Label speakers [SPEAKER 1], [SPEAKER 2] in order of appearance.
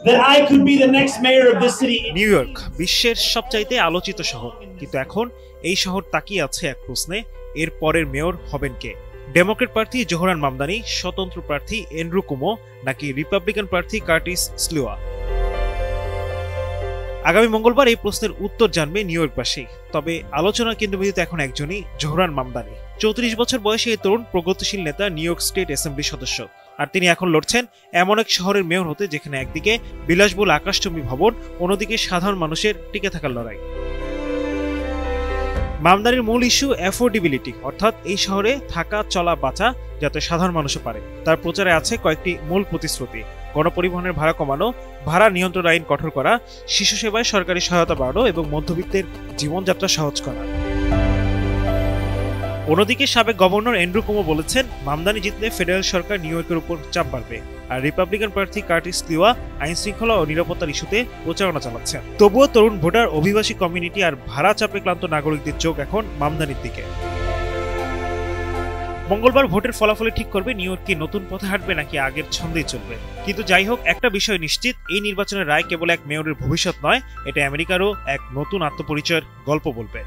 [SPEAKER 1] that I could be the next mayor of this city.
[SPEAKER 2] New York বিশ্বের সবচাইতে আলোচিত শহর, কিন্তু এখন এই শহর তাকিয়ে আছে এক প্রশ্নে, এর পরের মেয়র হবেন কে? ডেমোক্রেট প্রার্থী জোহরান মামদানি, স্বতন্ত্র প্রার্থী এন্ড্রু কুমো, নাকি রিপাবলিকান প্রার্থী কার্টিস স্লিওয়া? আগামী মঙ্গলবার এই প্রশ্নের উত্তর জানবে নিউ ইয়র্কবাসী। তবে আলোচনার কেন্দ্রবিন্দুতে এখন একজনই, জোহরান মামদানি। 34 বছর বয়সী এই তরুণ প্রগতিশীল নেতা নিউ ইয়র্ক স্টেট অ্যাসেম্বলির সদস্য, আর তিনি এখন লড়ছেন এমন এক শহরের মেয়র হতে যেখানে একদিকে বিলাসবহুল আকাশচুম্বী ভবন, অন্যদিকে সাধারণ মানুষের টিকে থাকার লড়াই। মামদানির মূল ইস্যু অ্যাফোর্ডেবিলিটি, অর্থাৎ এই শহরে থাকা, চলা, বাঁচা যাতে সাধারণ মানুষও পারে। তার প্রচারে আছে কয়েকটি মূল প্রতিশ্রুতি: গণপরিবহনের ভাড়া কমানো, ভাড়া নিয়ন্ত্রণ আইন কঠোর করা, শিশু সেবায় সরকারি সহায়তা বাড়ানো এবং মধ্যবিত্তের জীবনযাত্রা সহজ করা। অন্যদিকে সাবেক গভর্নর এন্ড্রু কুমো বলেছেন, মামদানি জিতলে ফেডারেল সরকার নিউ ইয়র্কের উপর চাপ বাড়বে। আর রিপাবলিকান প্রার্থী কার্টিস স্লিওয়া আইন শৃঙ্খলা ও নিরাপত্তার ইস্যুতে প্রচারণা চালাচ্ছেন। তবুও তরুণ ভোটার, অভিবাসী কমিউনিটি আর ভাড়া চাপে ক্লান্ত নাগরিকদের চোখ এখন মামদানির দিকে। মঙ্গলবার ভোটের ফলাফলে ঠিক করবে নিউ ইয়র্ক কি নতুন পথে হাঁটবে নাকি আগের ছন্দেই চলবে। কিন্তু যাই হোক, একটা বিষয় নিশ্চিত, এই নির্বাচনের রায় কেবল এক মেয়রের ভবিষ্যৎ নয়, এটা আমেরিকারও এক নতুন আত্মপরিচয়ের গল্প বলবে।